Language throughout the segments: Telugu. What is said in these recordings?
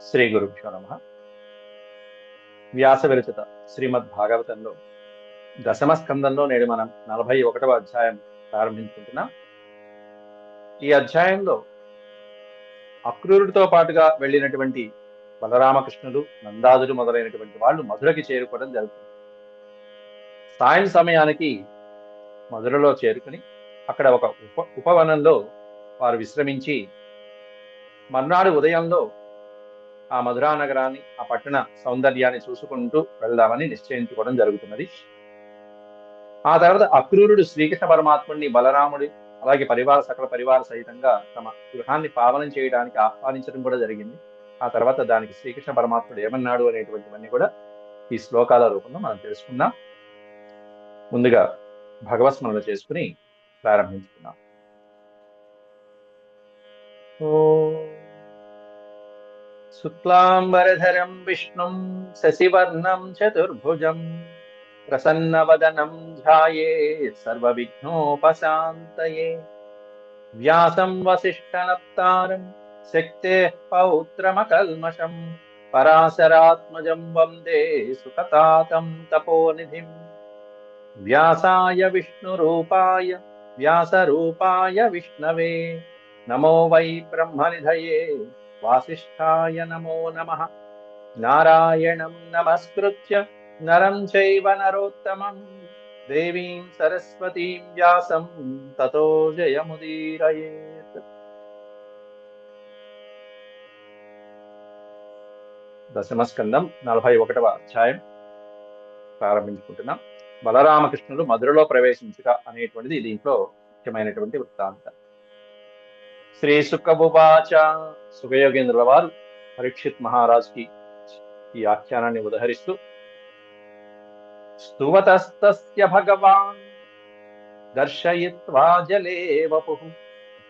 శ్రీ గురుభ్యో నమ. వ్యాస విరచిత శ్రీమద్ భాగవతంలో దశమ స్కందంలో నేడు మనం 41వ అధ్యాయం ప్రారంభించుకుంటున్నాం. ఈ అధ్యాయంలో అక్రూరుడితో పాటుగా వెళ్ళినటువంటి బలరామకృష్ణులు, నందాదులు మొదలైనటువంటి వాళ్ళు మధురకి చేరుకోవడం జరుగుతుంది. సాయం సమయానికి మధురలో చేరుకుని అక్కడ ఒక ఉపవనంలో వారు విశ్రమించి మర్నాడు ఉదయంలో ఆ మధురా నగరాన్ని, ఆ పట్టణ సౌందర్యాన్ని చూసుకుంటూ వెళ్దామని నిశ్చయించుకోవడం జరుగుతున్నది. ఆ తర్వాత అక్రూరుడు శ్రీకృష్ణ పరమాత్ముడిని, బలరాముడి అలాగే సకల పరివార సహితంగా తమ గృహాన్ని పావనం చేయడానికి ఆహ్వానించడం కూడా జరిగింది. ఆ తర్వాత దానికి శ్రీకృష్ణ పరమాత్ముడు ఏమన్నాడు అనేటువంటివన్నీ కూడా ఈ శ్లోకాల రూపంలో మనం తెలుసుకుందాం. ముందుగా భగవత్స్మరణ చేసుకుని ప్రారంభించుకుందాం. శుక్లాంబరధరం విష్ణుం శశివర్ణం చతుర్భుజం ప్రసన్నవదనం ధ్యాయేత్ సర్వవిఘ్నోపశాంతయే వ్యాసం వసిష్ఠనప్తారం శక్తేః పౌత్రమకల్మషం పరాశరాత్మజం వందే సుఖతాతం తపోనిధిం వ్యాసాయ విష్ణురూపాయ వ్యాసరూపాయ విష్ణవే నమో వై బ్రహ్మనిధయే వాసిష్ఠాయ నమో నమః. నారాయణం నమస్కృత్య నరం చైవ నరోత్తమం దేవీం సరస్వతీం వ్యాసం తతో జయముదీరయేత్. దశమస్కందం 41వ అధ్యాయం ప్రారంభించుకుంటున్నాం. బలరామకృష్ణులు మధురలో ప్రవేశించుట అనేటువంటిది దీంట్లో ముఖ్యమైనటువంటి వృత్తాంతం. శ్రీ సుఖబువాచ. సుఖయోగేంద్రుల వారు పరీక్షిత్ మహారాజుకి ఈ ఆఖ్యానాన్ని ఉదహరిస్తూ, స్తువతస్తస్య భగవాన్ దర్శయిత్వా జలే వపుః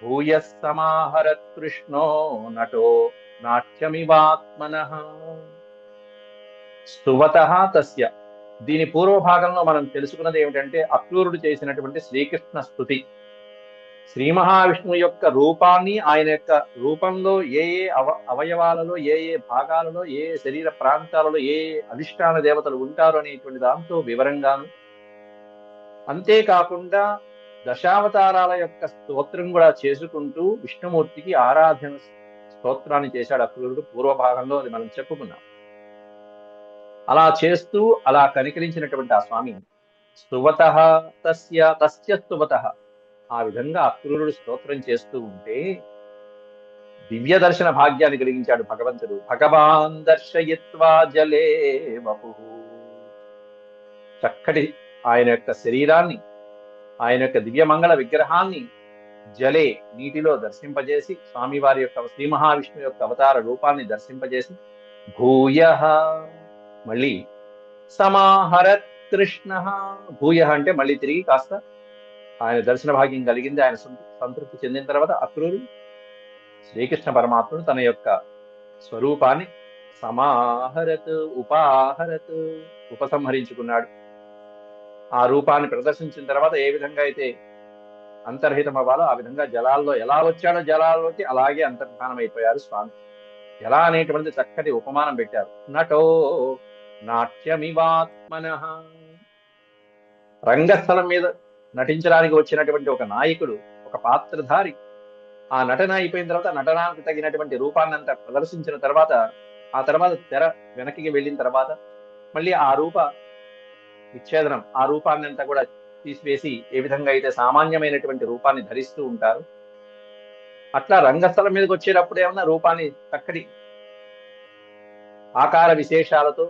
భూయః సమాహరత్ కృష్ణో నటో నాట్యమివాత్మనః. స్తువతః తస్య, దీని పూర్వభాగంలో మనం తెలుసుకున్నది ఏమిటంటే అక్రూరుడు చేసినటువంటి శ్రీకృష్ణ స్తుతి. శ్రీ మహావిష్ణువు యొక్క రూపాన్ని, ఆయన యొక్క రూపంలో ఏ ఏ అవయవాలలో, ఏ ఏ భాగాలలో, ఏ ఏ శరీర ప్రాంతాలలో ఏ ఏ అధిష్టాన దేవతలు ఉంటారు అనేటువంటి దాంతో వివరంగాను, అంతేకాకుండా దశావతారాల యొక్క స్తోత్రం కూడా చేసుకుంటూ విష్ణుమూర్తికి ఆరాధన స్తోత్రాన్ని చేశాడు అక్రూరుడు. పూర్వభాగంలో అది మనం చెప్పుకున్నాం. అలా చేస్తూ అలా కనికరించినటువంటి ఆ స్వామి స్తువతః తస్య స్తువతః, ఆ విధంగా అక్రూరుడు స్తోత్రం చేస్తూ ఉంటే దివ్య దర్శన భాగ్యాన్ని కలిగించాడు భగవంతుడు. భగవాన్ దర్శయిత్వా జలే వపుః, చక్కటి ఆయన యొక్క శరీరాన్ని, ఆయన యొక్క దివ్యమంగళ విగ్రహాన్ని జలే, నీటిలో దర్శింపజేసి, స్వామివారి యొక్క శ్రీ మహావిష్ణువు యొక్క అవతార రూపాన్ని దర్శింపజేసి, భూయః మళ్ళీ సమాహరత్ కృష్ణ, భూయః అంటే మళ్ళీ తిరిగి కాస్త ఆయన దర్శన భాగ్యం కలిగింది. ఆయన సంతృప్తి చెందిన తర్వాత అక్రూరుడు శ్రీకృష్ణ పరమాత్ముడు తన యొక్క స్వరూపాన్ని సమాహరత్ ఉపాహరత్, ఉపసంహరించుకున్నాడు. ఆ రూపాన్ని ప్రదర్శించిన తర్వాత ఏ విధంగా అయితే అంతర్హితం అవ్వాలో ఆ విధంగా జలాల్లో ఎలా వచ్చాడో జలాల్లోకి అలాగే అంతర్ధానం అయిపోయారు స్వామి. ఎలా అనేటువంటి చక్కటి ఉపమానం పెట్టారు. నటో నాట్యమివాత్మనః, రంగస్థలం మీద నటించడానికి వచ్చినటువంటి ఒక నాయకుడు, ఒక పాత్రధారి, ఆ నటన అయిపోయిన తర్వాత నటనానికి తగినటువంటి రూపాన్ని అంతా ప్రదర్శించిన తర్వాత, ఆ తర్వాత తెర వెనక్కి వెళ్ళిన తర్వాత మళ్ళీ ఆ రూప విచ్ఛేదనం, ఆ రూపాన్ని అంతా కూడా తీసివేసి ఏ విధంగా అయితే సామాన్యమైనటువంటి రూపాన్ని ధరిస్తూ ఉంటారు, అట్లా రంగస్థలం మీదకి వచ్చేటప్పుడు ఏమన్నా రూపాన్ని చక్కటి ఆకార విశేషాలతో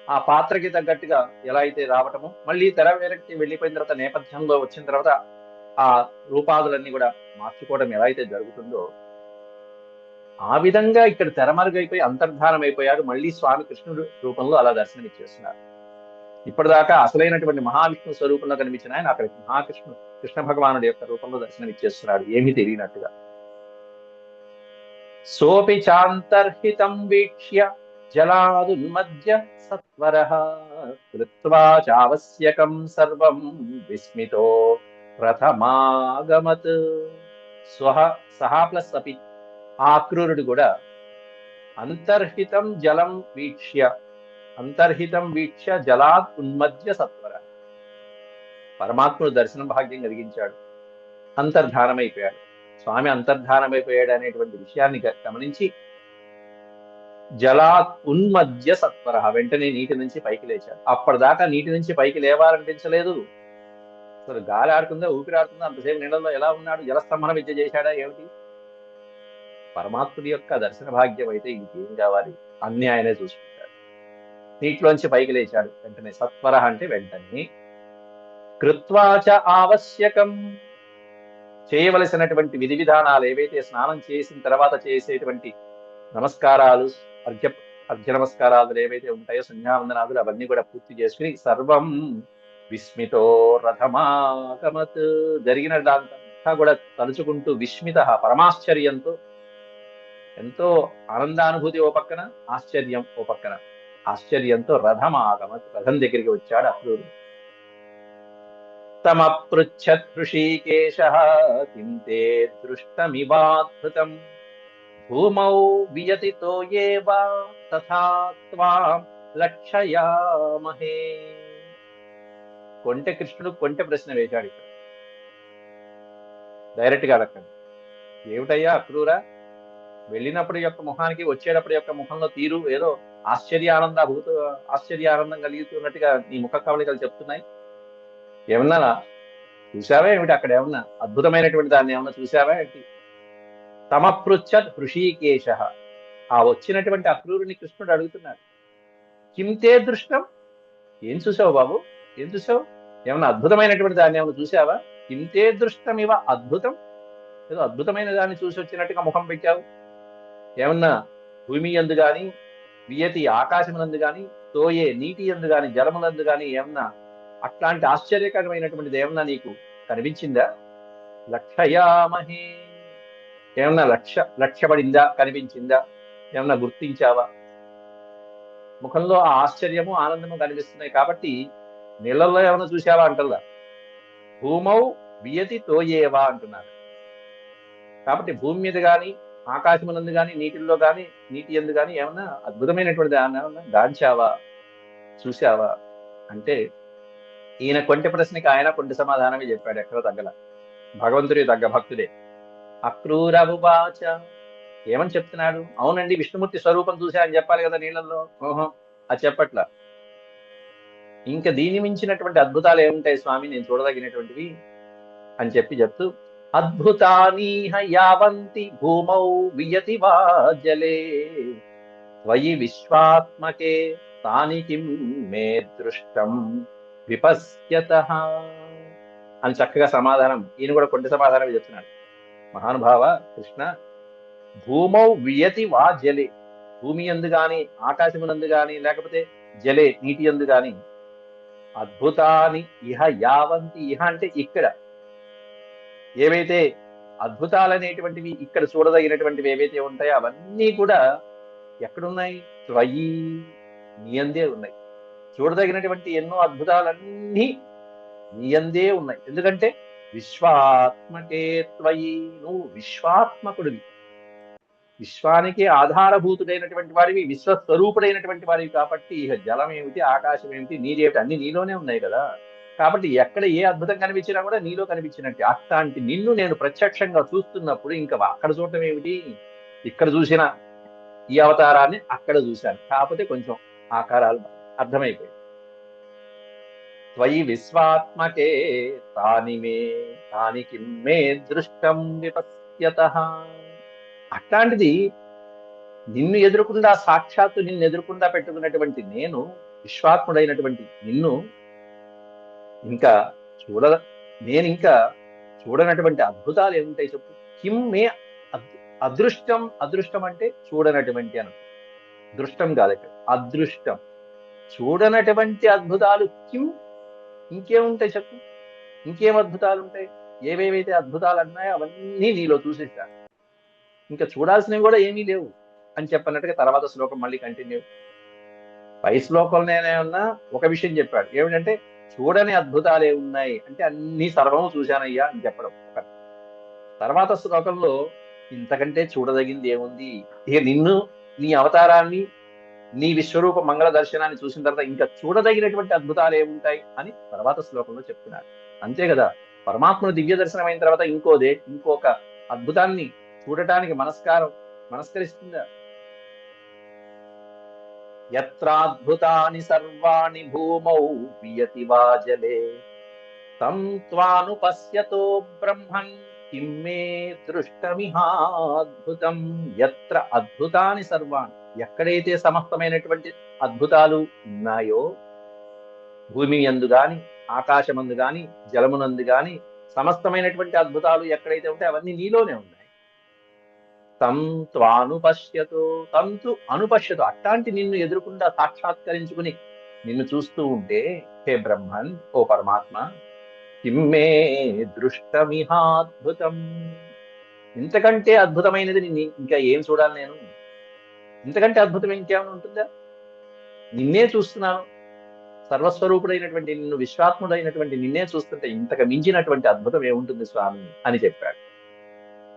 ఆ పాత్రకి తగ్గట్టుగా ఎలా అయితే రావటమో, మళ్ళీ తెర వెనక్కి వెళ్ళిపోయిన తర్వాత నేపథ్యంలో వచ్చిన తర్వాత ఆ రూపాదులన్నీ కూడా మార్చుకోవడం ఎలా అయితే జరుగుతుందో, ఆ విధంగా ఇక్కడ తెరమరుగైపోయి అంతర్ధానం అయిపోయాడు. మళ్ళీ స్వామి కృష్ణుడు రూపంలో అలా దర్శనమిచ్చేస్తున్నారు. ఇప్పటిదాకా అసలైనటువంటి మహావిష్ణు స్వరూపంలో కనిపించిన ఆయన అక్కడ కృష్ణ భగవానుడి యొక్క రూపంలో దర్శనమిచ్చేస్తున్నాడు, ఏమీ తెలియనట్టుగా. సోపి చాంతర్హితం వీక్ష్య జలాదున్మధ్య సత్వరః కృత్వా చావశ్యకం సర్వం విస్మితో రథమాగమత్. సహా ప్లస్ అపి, ఆ అక్రూరుడు కూడా అంతర్హితం జలం వీక్ష్య అంతర్హితం వీక్ష్య జలాత్ ఉన్మజ్య సత్వర. పరమాత్ముడు దర్శన భాగ్యం కలిగించాడు, అంతర్ధానమైపోయాడు. స్వామి అంతర్ధానమైపోయాడు అనేటువంటి విషయాన్ని గమనించి జలాత్ ఉన్మజ్య సత్వర, వెంటనే నీటి నుంచి పైకి లేచాడు. అప్పటిదాకా నీటి నుంచి పైకి లేవాలనిపించలేదు. అసలు గాలి ఆడుతుందా, ఊపిరి ఆడుతుందా, అంతసేపు నీళ్ళలో ఎలా ఉన్నాడు? జలస్తంభన విద్య చేశాడా ఏమిటి? పరమాత్ముడి యొక్క దర్శన భాగ్యం అయితే ఇంకేం కావాలి? అన్ని ఆయనే చూసుకుంటాడు. నీటిలోంచి పైకి లేచాడు వెంటనే. సత్వర అంటే వెంటనే. కృత్వాచ ఆవశ్యకం, చేయవలసినటువంటి విధి విధానాలు ఏవైతే స్నానం చేసిన తర్వాత చేసేటువంటి నమస్కారాలు, అర్ఘ్య నమస్కారాలు ఏవైతే ఉంటాయో, సంధ్యావందనాదులు, అవన్నీ కూడా పూర్తి చేసుకుని సర్వం విస్మితో రథమాగమత్, జరిగిన దాంతా కూడా తలుచుకుంటూ విస్మిత, పరమాశ్చర్యంతో, ఎంతో ఆనందానుభూతి ఓ పక్కన, ఆశ్చర్యం ఓ పక్కన. ఆశ్చర్యంతో రథమాగమత్, రథం దగ్గరికి వచ్చాడు అక్రూరుడు. తమపృచ్ఛత్ హృషీకేశః కిం తే దృష్టమివాద్భుతం భూమౌ వియతితో ఏవ తథా త్వాం లక్షయామహే. కొంటె కృష్ణుడు కొంటె ప్రశ్న వేశాడు ఇక్కడ. డైరెక్ట్ గా అడగండి, ఏమిటయ్యా అక్రూరా, వెళ్ళినప్పుడు యొక్క ముఖానికి వచ్చేటప్పుడు యొక్క ముఖంలో తీరు ఏదో ఆశ్చర్యానందం కలుగుతున్నట్టుగా నీ ముఖ కవళికలు చెప్తున్నాయి. ఏమన్నా చూసావా ఏమిటి? అక్కడ ఏమన్నా అద్భుతమైనటువంటి దాన్ని ఏమన్నా చూసావా ఏంటి? తమపృచ్ఛత్ హృషీకేశ, ఆ వచ్చినటువంటి అక్రూరుని కృష్ణుడు అడుగుతున్నాడు, కింతే దృష్టం, ఏం చూసావు బాబు, ఏం చూసావు? ఏమన్నా అద్భుతమైనటువంటి దాన్ని ఏమన్నా చూసావా? కింతే దృష్టం ఇవ అద్భుతం, ఏదో అద్భుతమైన దాన్ని చూసి వచ్చినట్టుగా ముఖం పెట్టావు. ఏమన్నా భూమి యందు గాని, వియతి ఆకాశమునందు గాని, తోయే నీటి యందు గాని, జలములందు గాని ఏమన్నా అట్లాంటి ఆశ్చర్యకరమైనటువంటిది ఏమన్నా నీకు కనిపించిందా? లక్షయామహే, ఏమన్నా లక్ష్యపడిందా, కనిపించిందా, ఏమన్నా గుర్తించావా? ముఖంలో ఆ ఆశ్చర్యము ఆనందము కనిపిస్తున్నాయి కాబట్టి నీళ్ళల్లో ఏమన్నా చూసావా అంటల్లా. భూమౌ వియతి తోయేవా అంటున్నారు. కాబట్టి భూమి మీద కానీ, ఆకాశమునందు కానీ, నీటిల్లో కానీ, నీటి యందు కానీ ఏమన్నా అద్భుతమైనటువంటి దాన్ని ఏమన్నా గాంచావా, చూసావా అంటే ఈయన కొంటె ప్రశ్నకి ఆయన కొంటె సమాధానమే చెప్పాడు, ఎక్కడ తగ్గల. భగవంతుడి తగ్గ భక్తుడే. అక్రూరవువాచ, ఏమని చెప్తున్నాడు? అవునండి విష్ణుమూర్తి స్వరూపం చూసా అని చెప్పాలి కదా నీళ్ళల్లో. ఓహో, అది చెప్పట్లా. ఇంకా దీన్ని మించినటువంటి అద్భుతాలు ఏముంటాయి స్వామి నేను చూడదగినటువంటివి అని చెప్తూ, అద్భుతానీహ యావంతి భూమౌ వియతి వా జలే త్వయి విశ్వాత్మకే తాని కిం మే దృష్టం విపశ్యతః అని చక్కగా సమాధానం, ఈయన కూడా కొంచెం సమాధానం చెప్తున్నాడు. మహానుభావ కృష్ణ, భూమౌ వియతి వా జలే, భూమి యందు గాని, ఆకాశమునందు గాని, లేకపోతే జలే నీటి యందు గాని, అద్భుతాని ఇహ యావంతి, ఇహ అంటే ఇక్కడ, ఏవైతే అద్భుతాలనేటువంటివి ఇక్కడ చూడదగినటువంటివి ఏవైతే ఉంటాయో అవన్నీ కూడా ఎక్కడున్నాయి? త్వయి, నీయందే ఉన్నాయి. చూడదగినటువంటి ఎన్నో అద్భుతాలన్నీ నీయందే ఉన్నాయి. ఎందుకంటే విశ్వాత్మకే త్వయి, నువ్వు విశ్వాత్మకుడివి, విశ్వానికి ఆధారభూతుడైనటువంటి వాడివి, విశ్వస్వరూపుడైనటువంటి వాడివి. కాబట్టి ఇక జలం ఏమిటి, ఆకాశం ఏమిటి, నీరేమిటి, అన్ని నీలోనే ఉన్నాయి కదా. కాబట్టి ఎక్కడ ఏ అద్భుతం కనిపించినా కూడా నీలో కనిపించినట్టు. అట్లాంటి నిన్ను నేను ప్రత్యక్షంగా చూస్తున్నప్పుడు ఇంకా అక్కడ చూడటం ఏమిటి, ఇక్కడ చూసిన ఈ అవతారాన్ని అక్కడ చూశాను, కాకపోతే కొంచెం ఆకారాలు అర్థమైపోయాయి. త్వయి విశ్వాత్మకే తాని కిం మే దృష్టం విపశ్యతః. అట్లాంటిది నిన్ను ఎదురుకుండా, సాక్షాత్తు నిన్ను ఎదురుకుండా పెట్టుకున్నటువంటి నేను, విశ్వాత్ముడైనటువంటి నిన్ను ఇంకా నేను ఇంకా చూడనటువంటి అద్భుతాలు ఏముంటాయి చెప్పు? కిం మే అదృష్టం, అదృష్టం అంటే చూడనటువంటి అను, దృష్టం కాదు ఇక్కడ, అదృష్టం, చూడనటువంటి అద్భుతాలు కిం, ఇంకేముంటాయి చెప్పు? ఇంకేం అద్భుతాలు ఉంటాయి? ఏవేవైతే అద్భుతాలు అన్నాయో అవన్నీ నీలో చూసేసాను, ఇంకా చూడాల్సినవి కూడా ఏమీ లేవు అని చెప్పన్నట్టుగా తర్వాత శ్లోకం మళ్ళీ కంటిన్యూ. పై శ్లోకంలోనేమన్నా ఒక విషయం చెప్పాడు, ఏమిటంటే చూడని అద్భుతాలు ఏమున్నాయి అంటే అన్ని సర్వము చూశానయ్యా అని చెప్పడం ఒకటి. తర్వాత శ్లోకంలో ఇంతకంటే చూడదగింది ఏముంది, ఇక నిన్ను నీ అవతారాన్ని, నీ విశ్వరూప మంగళ దర్శనాన్ని చూసిన తర్వాత ఇంకా చూడదగినటువంటి అద్భుతాలు ఏముంటాయి అని తర్వాత శ్లోకంలో చెప్తున్నారు. అంతే కదా, పరమాత్మను దివ్య దర్శనం అయిన తర్వాత ఇంకొక అద్భుతాన్ని చూడటానికి మనస్కరిస్తుందా? యత్రాద్భుతాని సర్వాణి భూమౌ వియతి వా జలే తం త్వానుపశ్యతో బ్రహ్మన్ కిం మే దృష్టమిహాద్భుతం. యత్ర అద్భుతాని సర్వాణి, ఎక్కడైతే సమస్తమైనటువంటి అద్భుతాలు ఉన్నాయో, భూమి యందు గాని, ఆకాశమందు గాని, జలమునందు గాని సమస్తమైనటువంటి అద్భుతాలు ఎక్కడైతే ఉంటాయి అవన్నీ నీలోనే ఉన్నాయి. తం త్వానుపశ్యతో, తంతు అనుపశ్యతో, అట్లాంటి నిన్ను ఎదురుకుండా సాక్షాత్కరించుకుని నిన్ను చూస్తూ ఉంటే, హే బ్రహ్మన్, ఓ పరమాత్మ, కిమ్మే దృష్టమిహాద్భుతం, ఇంతకంటే అద్భుతమైనది ఇంకా ఏం చూడాలి నేను? ఇంతకంటే అద్భుతం ఇంకేమైనా ఉంటుందా? నిన్నే చూస్తున్నాను, సర్వస్వరూపుడైనటువంటి నిన్ను, విశ్వాత్ముడైనటువంటి నిన్నే చూస్తుంటే ఇంతకు మించినటువంటి అద్భుతం ఏముంటుంది స్వామి అని చెప్పాడు.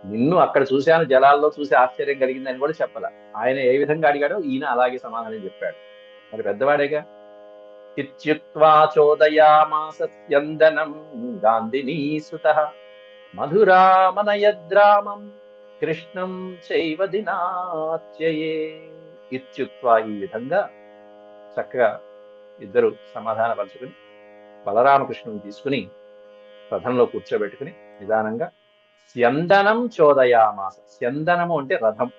నిన్ను అక్కడ చూశాను, జలాల్లో చూసి ఆశ్చర్యం కలిగిందని కూడా చెప్పాల. ఆయన ఏ విధంగా అడిగాడో ఈయన అలాగే సమాధానం చెప్పాడు. మరి పెద్దవాడేగా. ఇత్యుక్త్వా చోదయామాస స్యందనం గాంధినీ సుతః మధురామనయద్రామం కృష్ణం చైవ దినాత్యయే. ఇత్యుక్త్వా, ఈ విధంగా చక్కగా ఇద్దరు సమాధానపరుచుకుని బలరామకృష్ణుని తీసుకుని రథంలో కూర్చోబెట్టుకుని నిదానంగా స్యందనం చోదయామాస. స్యందనము అంటే రథం,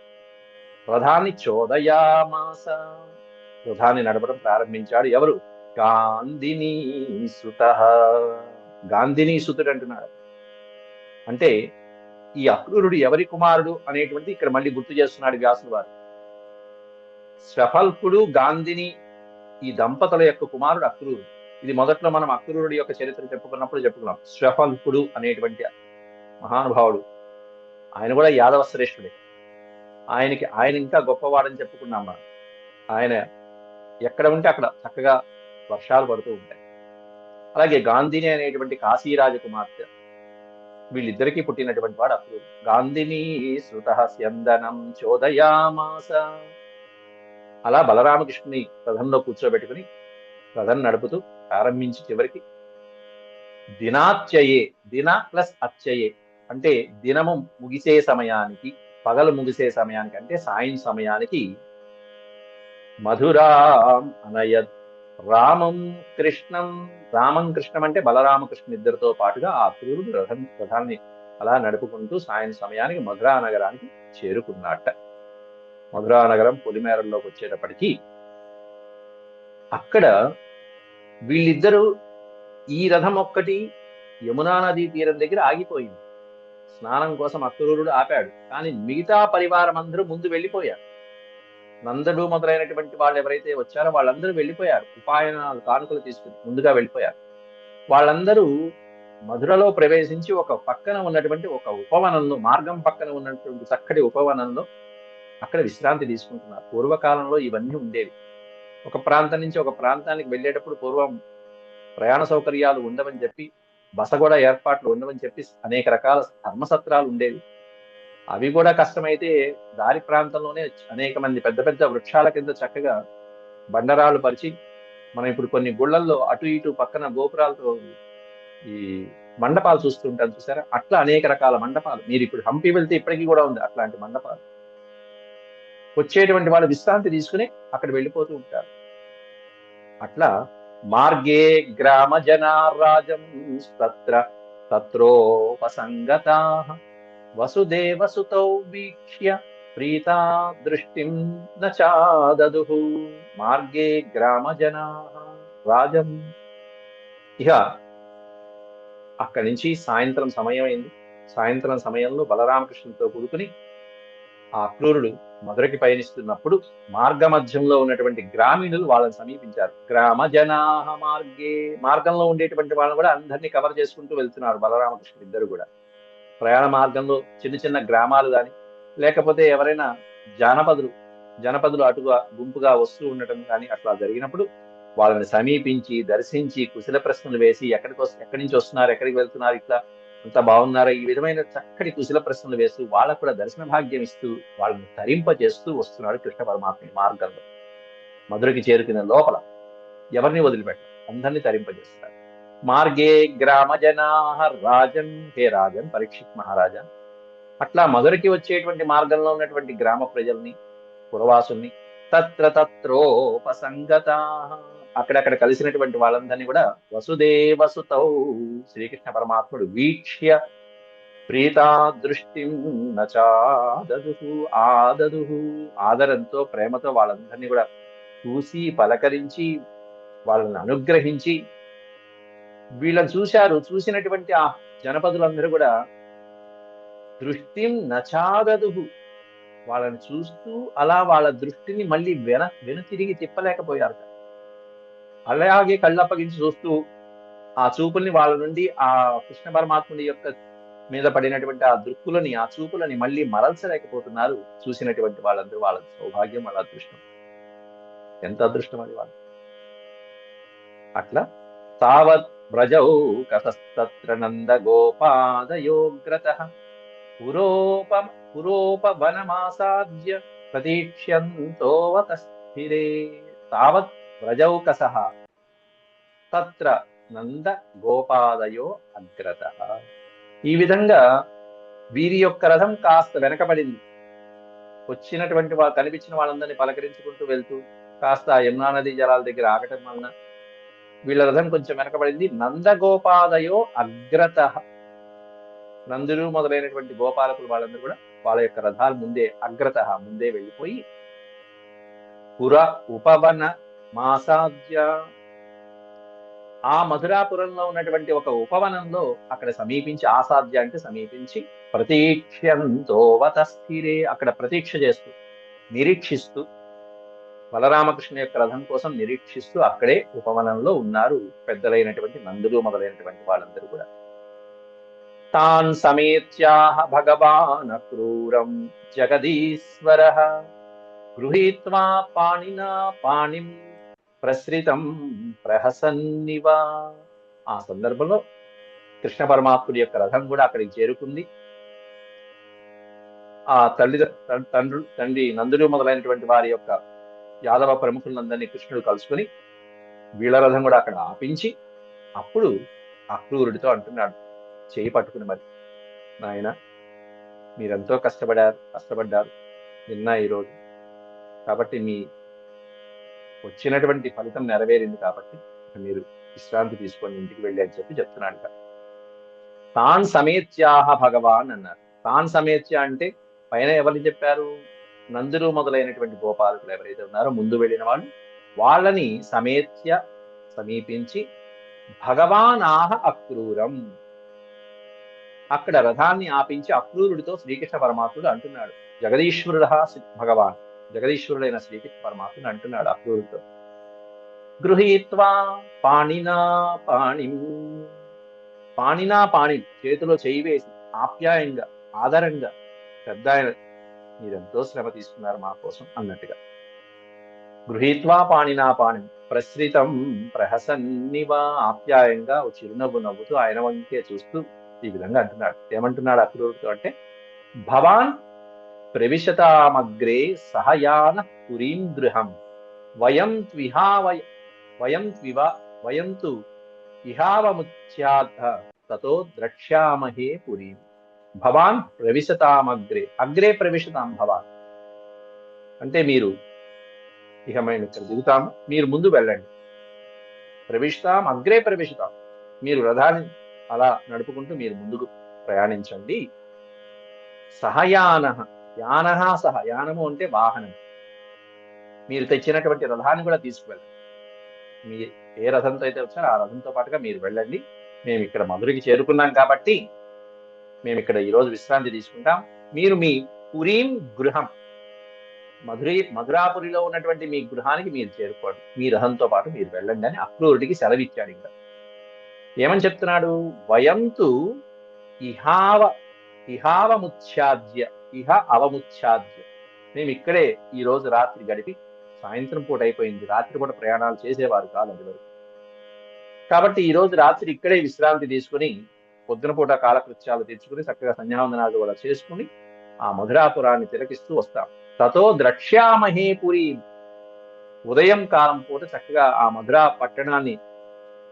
రథాన్ని చోదయామాస, రథాన్ని నడపడం ప్రారంభించాడు. ఎవరు? గాంధినీ సుతః. గాంధినీ సుతుడు అంటున్నాడు. అంటే ఈ అక్రూరుడు ఎవరి కుమారుడు అనేటువంటిది ఇక్కడ మళ్ళీ గుర్తు చేస్తున్నాడు వ్యాసుడు వారు. శ్వఫల్కుడు, గాంధిని, ఈ దంపతుల యొక్క కుమారుడు అక్రూరుడు. ఇది మొదట్లో మనం అక్రూరుడి యొక్క చరిత్ర చెప్పుకున్నాం. శ్వఫల్కుడు అనేటువంటి మహానుభావుడు, ఆయన కూడా యాదవ శ్రేష్ఠుడే. ఆయన ఇంకా గొప్పవాడని చెప్పుకున్నాం మనం. ఆయన ఎక్కడ ఉంటే అక్కడ చక్కగా వర్షాలు పడుతూ ఉంటాయి. అలాగే గాంధిని అనేటువంటి కాశీరాజ కుమార్తె, వీళ్ళిద్దరికీ పుట్టినటువంటి వాడు అక్రూరుడు. గాంధిని సుతః స్యందనం చోదయామాస. అలా బలరామకృష్ణుని రథంలో కూర్చోబెట్టుకుని రథం నడుపుతూ ప్రారంభించి చివరికి దినాత్యయే, దిన ప్లస్ అత్యయే అంటే దినము ముగిసే సమయానికి, పగలు ముగిసే సమయానికి అంటే సాయం సమయానికి మధురాం అనయత్ రామం కృష్ణం. రామం కృష్ణం అంటే బలరామకృష్ణ ఇద్దరితో పాటుగా ఆ అక్రూరుడు రథాన్ని అలా నడుపుకుంటూ సాయం సమయానికి మధురా నగరానికి చేరుకున్నట్ట. మధురా నగరం పొలిమేరల్లోకి వచ్చేటప్పటికీ అక్కడ వీళ్ళిద్దరూ, ఈ రథం ఒక్కటి యమునా నదీ తీరం దగ్గర ఆగిపోయింది. స్నానం కోసం అక్రూరుడు ఆపాడు, కానీ మిగతా పరివారం అందరూ ముందు వెళ్ళిపోయారు. నందడు మొదలైనటువంటి వాళ్ళు ఎవరైతే వచ్చారో వాళ్ళందరూ వెళ్ళిపోయారు. ఉపాయనాలు, కానుకలు తీసుకుని ముందుగా వెళ్ళిపోయారు. వాళ్ళందరూ మధురలో ప్రవేశించి ఒక పక్కన ఉన్నటువంటి ఒక ఉపవనంలో, మార్గం పక్కన ఉన్నటువంటి చక్కటి ఉపవనంలో అక్కడ విశ్రాంతి తీసుకుంటున్నారు. పూర్వకాలంలో ఇవన్నీ ఉండేవి. ఒక ప్రాంతం నుంచి ఒక ప్రాంతానికి వెళ్ళేటప్పుడు పూర్వం ప్రయాణ సౌకర్యాలు ఉండవని చెప్పి, బస కూడా ఏర్పాట్లు ఉండవని చెప్పి అనేక రకాల ధర్మసత్రాలు ఉండేవి. అవి కూడా కష్టమైతే దారి ప్రాంతంలోనే అనేక మంది పెద్ద పెద్ద వృక్షాల కింద చక్కగా బండరాలు పరిచి, మనం ఇప్పుడు కొన్ని గుళ్ళల్లో అటు ఇటు పక్కన గోపురాలతో ఈ మండపాలు చూస్తుంటాం చూసారా, అట్లా అనేక రకాల మండపాలు. మీరు ఇప్పుడు హంపి వెళ్తే ఇప్పటికీ కూడా ఉంది అట్లాంటి మండపాలు. వచ్చేటువంటి వాళ్ళు విశ్రాంతి తీసుకుని అక్కడ వెళ్ళిపోతూ ఉంటారు. అట్లా మార్గే గ్రామ జనారాజం తత్రోపసంగతాః వసుదేవసుతౌ వీక్ష్య ప్రీతా దృష్టిం నచాదదుః. మార్గే గ్రామ జనాః రాజం. ఇక అక్కడి నుంచి సాయంత్రం సమయం అయింది. సాయంత్రం సమయంలో బలరామకృష్ణునితో కూడుకుని ఆ అక్రూరుడు మధురకి పయనిస్తున్నప్పుడు మార్గ మధ్యంలో ఉన్నటువంటి గ్రామీణులు వాళ్ళని సమీపించారు. గ్రామ జనాః మార్గే, మార్గంలో ఉండేటువంటి వాళ్ళని కూడా అందరినీ కవర్ చేసుకుంటూ వెళ్తున్నారు బలరామకృష్ణుడు ఇద్దరు కూడా. ప్రయాణ మార్గంలో చిన్న చిన్న గ్రామాలు కానీ, లేకపోతే ఎవరైనా జనపదులు అటుగా గుంపుగా వస్తూ ఉండటం కానీ అట్లా జరిగినప్పుడు వాళ్ళని సమీపించి, దర్శించి, కుశల ప్రశ్నలు వేసి, ఎక్కడి నుంచి వస్తున్నారు, ఎక్కడికి వెళ్తున్నారు, ఇట్లా అంత బాగున్నారా, ఈ విధమైన చక్కటి కుశల ప్రశ్నలు వేస్తూ వాళ్ళకు కూడా దర్శన భాగ్యం ఇస్తూ వాళ్ళని తరింపజేస్తూ వస్తున్నాడు కృష్ణ పరమాత్మ ఈ మార్గంలో. మధురకి చేరుకునే లోపల ఎవరిని వదిలిపెట్ట, అందరినీ తరింపజేస్తాడు. మార్గే గ్రామ జనా రాజన్, హే రాజన్ పరీక్షిత్ మహారాజా. అట్లా మధురకి వచ్చేటువంటి మార్గంలో ఉన్నటువంటి గ్రామ ప్రజల్ని, పురవాసుల్ని, తత్ర తత్రోపసంగత, అక్కడక్కడ కలిసినటువంటి వాళ్ళందరినీ కూడా వసుదేవసుతౌ, శ్రీకృష్ణ పరమాత్ముడు వీక్ష్య ప్రీతా దృష్టిం నచాదదుహు, ఆదరంతో ప్రేమతో వాళ్ళందరినీ కూడా చూసి పలకరించి వాళ్ళని అనుగ్రహించి, వీళ్ళని చూసినటువంటి ఆ జనపదులందరూ కూడా దృష్టిం నచాదదుహు, వాళ్ళని చూస్తూ అలా వాళ్ళ దృష్టిని మళ్ళీ వెనుతిరిగి తిప్పలేకపోయారు. అలాగే కళ్ళప్పగించి చూస్తూ ఆ చూపుల్ని వాళ్ళ నుండి ఆ కృష్ణ పరమాత్ముడి యొక్క మీద పడినటువంటి ఆ దృక్కులని, ఆ చూపులని మళ్ళీ మరల్చలేకపోతున్నారు చూసినటువంటి వాళ్ళందరూ. వాళ్ళ సౌభాగ్యం, వాళ్ళ అదృష్టం. ఎంత అదృష్టం అది వాళ్ళు. అట్లా తావత్ వ్రజౌ కతస్తత్ర నంద గోపాదయోగ్రతః పురోపవనమాసాద్య ప్రతీక్ష్యంతోవతస్థిరే. తావత్ వ్రజౌకసః తత్ర నంద గోపాదయో అగ్రతః. ఈ విధంగా వీరి యొక్క రథం కాస్త వెనకబడింది. వచ్చినటువంటి వాళ్ళు కనిపించిన వాళ్ళందరినీ పలకరించుకుంటూ వెళ్తూ కాస్త యమునా నదీ జలాల దగ్గర ఆగటం వలన వీళ్ళ రథం కొంచెం వెనకబడింది. నందగోపాదయో అగ్రతః, నందులు మొదలైనటువంటి గోపాలకులు వాళ్ళందరూ కూడా వాళ్ళ యొక్క రథాలు ముందే అగ్రతః, ముందే వెళ్ళిపోయి పుర ఉపవన మాసాద్య, ఆ మధురాపురంలో ఉన్నటువంటి ఒక ఉపవనంలో అక్కడ సమీపించి, ఆసాద్య అంటే సమీపించి, ప్రతీక్ష్యంతోవతస్థిరే, అక్కడ ప్రతీక్ష చేస్తూ నిరీక్షిస్తూ బలరామకృష్ణ యొక్క రథం కోసం నిరీక్షిస్తూ అక్కడే ఉపవనంలో ఉన్నారు పెద్దలైనటువంటి నందులు మొదలైనటువంటి వాళ్ళందరూ కూడా. తాన్ సమేత్యాహ భగవాన్ అక్రూరం జగదీశ్వరః గృహీత్వా పాణినా పాణిం ప్రసృతం ప్రహసన్నివ. ఆ సందర్భంలో కృష్ణ పరమాత్ముడి యొక్క రథం కూడా అక్కడికి చేరుకుంది. ఆ తండ్రి నందులు మొదలైనటువంటి వారి యొక్క యాదవ ప్రముఖులందరినీ కృష్ణుడు కలుసుకుని వీళ్ళ రథం కూడా అక్కడ ఆపించి అప్పుడు అక్రూరుడితో అంటున్నాడు, చేయి పట్టుకుని, మరి నాయన మీరెంతో కష్టపడ్డారు నిన్న ఈరోజు, కాబట్టి మీ వచ్చినటువంటి ఫలితం నెరవేరింది, కాబట్టి మీరు విశ్రాంతి తీసుకొని ఇంటికి వెళ్ళి అని చెప్తున్నాడు. తాన్ సమేత్యాహ భగవాన్ అన్నారు. తాన్ సమేత్య అంటే పైన ఎవరిని చెప్పారు? నందులు మొదలైనటువంటి గోపాలకులు ఎవరైతే ఉన్నారో ముందు వెళ్ళిన వాళ్ళు, వాళ్ళని సమేత్య సమీపించి భగవాన్ ఆహ అక్రూరం, అక్కడ రథాన్ని ఆపించి అక్రూరుడితో శ్రీకృష్ణ పరమాత్ముడు అంటున్నాడు. జగదీశ్వరుడు భగవాన్, జగదీశ్వరుడైన శ్రీకృష్ణ పరమాత్ముడు అంటున్నాడు అక్రూరుడితో, గృహీత్వా పాణినా పాణిం, పాణినా పాణిం చేతిలో చేయి వేసి ఆప్యాయంగా ఆదరంగా, పెద్ద ఆయన మీరెంతో శ్రమ తీసుకున్నారు మా కోసం అన్నట్టుగా. గృహీత్వా పాణినా పాణిం ప్రసృతం ప్రహసన్నివ, ఆప్యాయంగా ఓ చిరునవ్వు నవ్వుతూ ఆయన వంకే చూస్తూ ఈ విధంగా అంటున్నాడు. ఏమంటున్నాడు అక్రూరుడితో అంటే, భవాన్ ప్రవిశతామగ్రే సహయాన పురీం గృహం వయంతు ఇహావముచ్యార్థ తతో ద్రక్ష్యామహే పురీం. భవాన్ ప్రవిశతామగ్రే, అగ్రే ప్రవిశతాం భవాన్ అంటే మీరు, ఇక మేము ఇక్కడ దిగుతాము, మీరు ముందు వెళ్ళండి. ప్రవిశతాం అగ్రే ప్రవిశతాం, మీరు రథాన్ని అలా నడుపుకుంటూ మీరు ముందుకు ప్రయాణించండి. సహయాన, యానహ సహ, యానము అంటే వాహనం, మీరు తెచ్చినటువంటి రథాన్ని కూడా తీసుకువెళ్ళండి. మీ ఏ రథంతో అయితే వచ్చారో ఆ రథంతో పాటుగా మీరు వెళ్ళండి. మేము ఇక్కడ మధురికి చేరుకున్నాం కాబట్టి మేము ఇక్కడ ఈరోజు విశ్రాంతి తీసుకుంటాం. మీరు మీ పురీం గృహం, మధురాపురిలో ఉన్నటువంటి మీ గృహానికి మీరు చేరుకోండి, మీ రథంతో పాటు మీరు వెళ్ళండి అని అక్రూరుడికి సెలవిచ్చాడు. ఇంకా ఏమని చెప్తున్నాడు? వయంతు ఇహావముచ్ఛాద్య, ఇహ అవముచ్ఛాద్య, మేము ఇక్కడే ఈ రోజు రాత్రి గడిపి, సాయంత్రం పూట అయిపోయింది, రాత్రి పూట ప్రయాణాలు చేసేవారు కాదు అది వరకు, కాబట్టి ఈ రోజు రాత్రి ఇక్కడే విశ్రాంతి తీసుకుని పొద్దున పూట కాలకృత్యాలు తెచ్చుకుని చక్కగా సంధ్యావందనాలు కూడా చేసుకుని ఆ మధురాపురాన్ని తిలకిస్తూ వస్తాం. తతో ద్రక్ష్యామహే పురి, ఉదయం కాలం పూట చక్కగా ఆ మధురా పట్టణాన్ని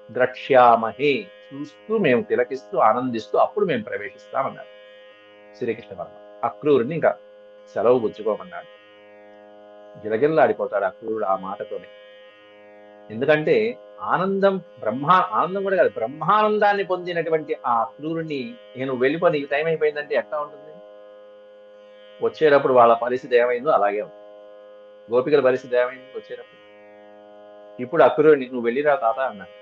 ద్రక్ష్యామహే, చూస్తూ మేము తిలకిస్తూ ఆనందిస్తూ అప్పుడు మేము ప్రవేశిస్తామన్నారు శ్రీకృష్ణ పరమ. అక్రూరుని ఇంకా సెలవు పుచ్చుకోమన్నాడు. గిలగిల్లాడిపోతాడు అక్రూరుడు ఆ మాటతోనే. ఎందుకంటే ఆనందం కూడా కాదు, బ్రహ్మానందాన్ని పొందినటువంటి ఆ అక్రూరుని నేను వెళ్ళిపోయి నీకు టైం అయిపోయిందంటే ఎట్లా ఉంటుంది? వచ్చేటప్పుడు వాళ్ళ పరిస్థితి ఏమైందో అలాగే ఉంది. గోపికల పరిస్థితి ఏమైంది వచ్చేటప్పుడు? ఇప్పుడు అక్రూరుని నువ్వు వెళ్ళిరా తాత అన్నాడు.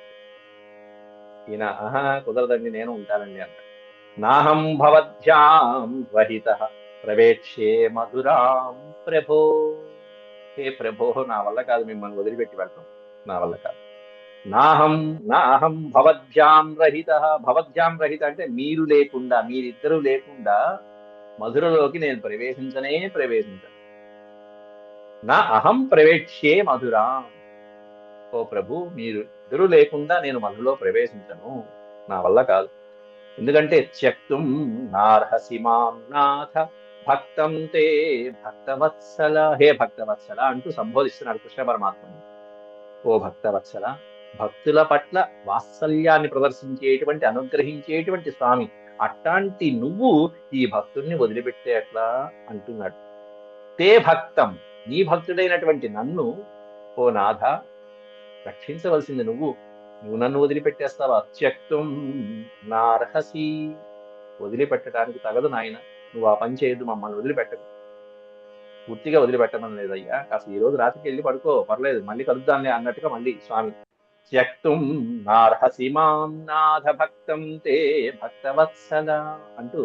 ఈయన ఆహా కుదరదండి, నేను ఉంటానండి అన్నాడు. నాహం భవద్భ్యాం రహిత ప్రవేక్ష్యే మధురాం ప్రభో. హే ప్రభో, నా వల్ల కాదు మిమ్మల్ని వదిలిపెట్టి వెళ్తాం, నా వల్ల కాదు. నాహం భవద్భ్యాం రహిత. భవద్భ్యాం రహిత అంటే మీరు లేకుండా, మీరిద్దరూ లేకుండా మధురలోకి నేను ప్రవేశించను. నా అహం ప్రవేక్ష్యే మధురాం. ఓ ప్రభు, మీరు ఇద్దరు లేకుండా నేను మధురలో ప్రవేశించను, నా వల్ల కాదు. ఎందుకంటే త్యక్తుం నార్హసి మాం నాథ భక్తం తే భక్తవత్సల. హే భక్తవత్సల అంటూ సంబోధిస్తున్నాడు కృష్ణ పరమాత్మని. ఓ భక్తవత్సల, భక్తుల పట్ల వాత్సల్యాన్ని ప్రదర్శించేటువంటి, అనుగ్రహించేటువంటి స్వామి, అట్లాంటి నువ్వు ఈ భక్తుల్ని వదిలిపెట్టే ఎట్లా అంటున్నాడు. తే భక్తం, నీ భక్తుడైనటువంటి నన్ను ఓ నాథ రక్షించవలసింది నువ్వు నన్ను వదిలిపెట్టేస్తావా? త్యక్తుం నార్హసి, వదిలిపెట్టడానికి తగదు నాయన, నువ్వు ఆ పని చేయొద్దు, మమ్మల్ని వదిలిపెట్టకు. పూర్తిగా వదిలిపెట్టడం లేదయ్యా, కాస్త ఈ రోజు రాత్రికి వెళ్ళి పడుకో, పర్లేదు, మళ్ళీ కలుద్దాంలే అన్నట్టుగా మళ్ళీ స్వామి త్యక్తుం నార్హసి మాం నాథ భక్తం తే భక్తవత్సల అంటూ,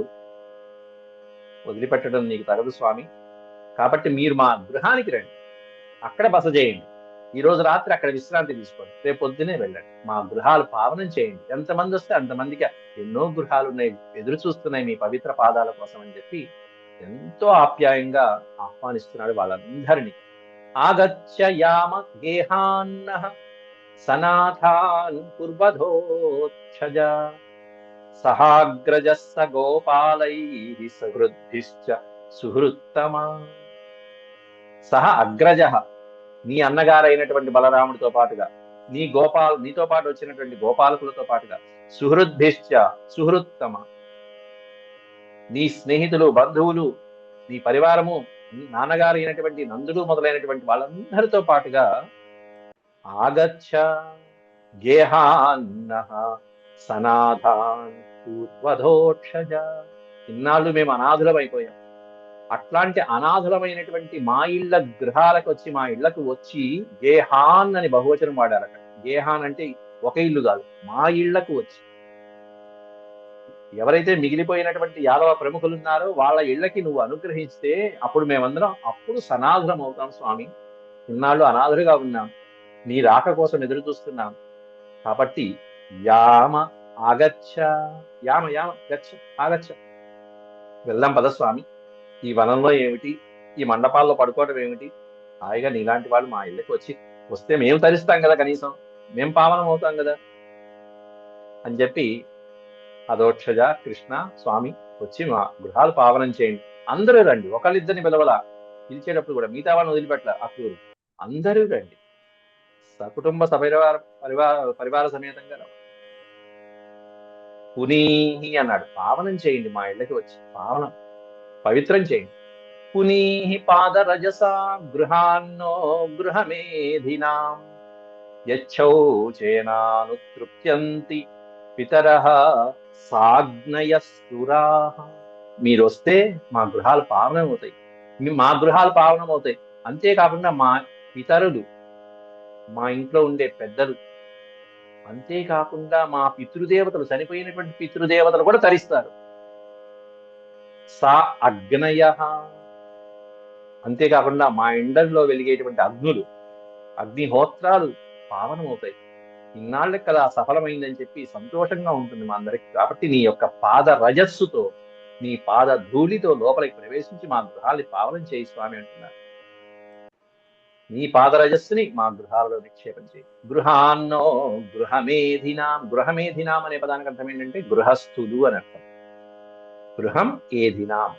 వదిలిపెట్టడం నీకు తగదు స్వామి, కాబట్టి మీరు మా గృహానికి రండి, అక్కడ బస చేయండి, ఈ రోజు రాత్రి అక్కడ విశ్రాంతి తీసుకోండి, రేపు పొద్దునే వెళ్ళండి, మా గృహాలు పావనం చేయండి, ఎంతమంది వస్తే అంతమందికి, ఎన్నో గృహాలు ఉన్నాయి ఎదురు చూస్తున్నాయి మీ పవిత్ర పాదాల కోసం అని చెప్పి ఎంతో ఆప్యాయంగా ఆహ్వానిస్తున్నాడు వాళ్ళందరినీ. ఆగచ్చయామ గేహాన్నః సనాథాన్ కుర్వధోక్షజ సహాగ్రజస్ స గోపాలైః సహృద్భిశ్చ సుహృత్తమా. సహ అగ్రజ, నీ అన్నగారైనటువంటి బలరాముడితో పాటుగా, నీతో పాటు వచ్చినటువంటి గోపాలకులతో పాటుగా, సుహృద్భిశ్చ సుహృత్తమ, నీ స్నేహితులు, బంధువులు, నీ పరివారము, నీ నాన్నగారు అయినటువంటి నందుడు మొదలైనటువంటి వాళ్ళందరితో పాటుగా ఆగచ్చ గేహాన్నః సనాథాన్ పూర్వధోక్షజ. ఇన్నాళ్ళు మేము అనాథులం అయిపోయాం, అట్లాంటి అనాథులమైనటువంటి మా ఇళ్ల గృహాలకు వచ్చి, మా ఇళ్లకు వచ్చి, గేహాన్ అని బహువచనం వాడారట. గేహాన్ అంటే ఒక ఇల్లు కాదు, మా ఇళ్లకు వచ్చి, ఎవరైతే మిగిలిపోయినటువంటి యాదవ ప్రముఖులు ఉన్నారో వాళ్ళ ఇళ్లకి నువ్వు అనుగ్రహిస్తే అప్పుడు మేమందరం అప్పుడు సనాథులం అవుతాం స్వామి. ఇన్నాళ్ళు అనాథులుగా ఉన్నాం, నీ రాక కోసం ఎదురు చూస్తున్నాం, కాబట్టి యామ ఆగచ్చ, యామ గచ్చ ఆగచ్చ, వెళ్దాం పద స్వామి. ఈ వనంలో ఏమిటి, ఈ మండపాల్లో పడుకోవడం ఏమిటి, హాయిగా నీలాంటి వాళ్ళు మా ఇళ్ళకి వస్తే మేము తరిస్తాం కదా, కనీసం మేము పావనం అవుతాం కదా అని చెప్పి, అదోక్షజ కృష్ణ స్వామి వచ్చి మా గృహాలు పావనం చేయండి, అందరూ రండి, ఒకళ్ళిద్దరిని పిలవలా, పిలిచేటప్పుడు కూడా మిగతా వాళ్ళని వదిలిపెట్టల అక్రూరు, అందరూ రండి, సకుటుంబ పరివార సమేతంగా పునీహి అన్నాడు, పావనం చేయండి, మా ఇళ్ళకి వచ్చి పావనం పవిత్రం చేయండి. పునీహి పాదరజసా గృహాన్నో గృహమేధినాం యచ్చౌచేనానుతృప్యంతి పితరః సాగ్నయస్తురాః. మీరు వస్తే మా గృహాలు పావనం అవుతాయి, అంతేకాకుండా మా పితరులు, మా ఇంట్లో ఉండే పెద్దలు, అంతేకాకుండా మా పితృదేవతలు, చనిపోయినటువంటి పితృదేవతలు కూడా తరిస్తారు. సా అగ్నయ, అంతేకాకుండా మా ఇండల్లో వెలిగేటువంటి అగ్నిహోత్రాలు పావనమవుతాయి. ఇన్నాళ్ళకి కదా సఫలమైందని చెప్పి సంతోషంగా ఉంటుంది మా అందరికి. కాబట్టి నీ యొక్క పాద రజస్సుతో, నీ పాద ధూళితో లోపలికి ప్రవేశించి మా గృహాన్ని పావనం చేయి స్వామి అంటున్నారు. నీ పాదరజస్సుని మా గృహాలలో నిక్షేపం చేయి. గృహాన్నో గృహమేధినాం. గృహమేధినాం అనే పదానికి అర్థం ఏంటంటే గృహస్థులు అని అర్థం. గృహం ఏధినాం,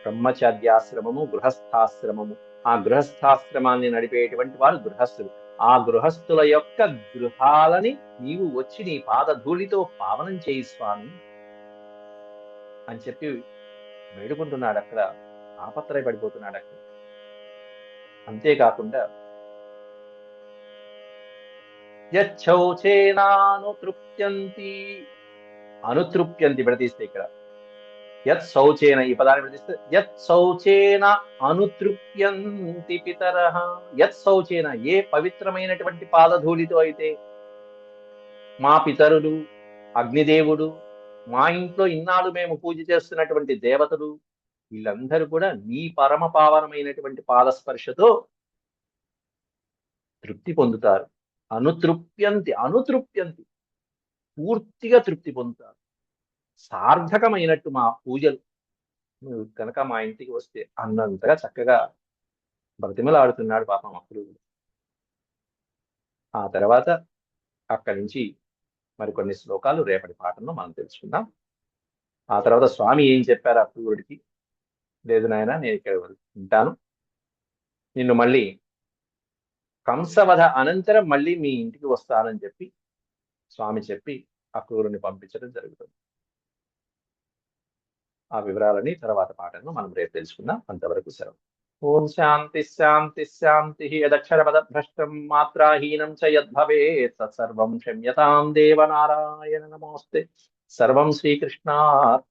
బ్రహ్మచర్యాశ్రమము, గృహస్థాశ్రమము. ఆ గృహస్థాశ్రమాన్ని నడిపేటువంటి వారు గృహస్థులు. ఆ గృహస్థుల యొక్క గృహాలని నీవు వచ్చి నీ పాదధూళితో పావనం చేయి స్వామి అని చెప్పి వేడుకుంటున్నాడు. అక్కడ ఆపత్రయపడిపోతున్నాడు అక్కడ. అంతేకాకుండా యచ్చౌచేనానుతృప్యంతి, అనుతృప్యంతి విడదీస్తే ఇక్కడ యత్ శౌచేన, ఈ పదాన్ని విడదీస్తే యత్ శౌచేన అనుతృప్యంతి పితరః. యత్ శౌచేన, ఏ పవిత్రమైనటువంటి పాదధూళితో అయితే మా పితరులు, అగ్నిదేవుడు, మా ఇంట్లో ఇన్నాళ్ళు మేము పూజ చేస్తున్నటువంటి దేవతలు, వీళ్ళందరూ కూడా నీ పరమ పావనమైనటువంటి పాదస్పర్శతో తృప్తి పొందుతారు. అనుతృప్యంతి, అనుతృప్యంతి, పూర్తిగా తృప్తి పొందుతారు. సార్థకమైనట్టు మా పూజలు నువ్వు కనుక మా ఇంటికి వస్తే అన్నంతగా చక్కగా బ్రతిమలాడుతున్నాడు పాపం అక్రూరుడు. ఆ తర్వాత అక్కడి నుంచి మరికొన్ని శ్లోకాలు రేపటి పాఠంలో మనం తెలుసుకుందాం. ఆ తర్వాత స్వామి ఏం చెప్పారు అక్రూరుడికి, లేదు నాయన నేను ఇక్కడ ఉంటాను, నిన్ను మళ్ళీ కంసవధ అనంతరం మళ్ళీ మీ ఇంటికి వస్తానని చెప్పి స్వామి చెప్పి అక్రూరుని పంపించడం జరుగుతుంది. ఆ వివరాలని తర్వాత పాఠంలో మనం రేపు తెలుసుకుందాం. అంతవరకు సెలవు. ఓం శాంతి శాంతి శాంతి. యదక్షరపద భ్రష్టం మాత్రాహీనం చ యద్భవేత్ తత్సర్వం క్షమ్యతాం దేవ నారాయణ నమోస్తే. సర్వం శ్రీకృష్ణార్పణమస్తు.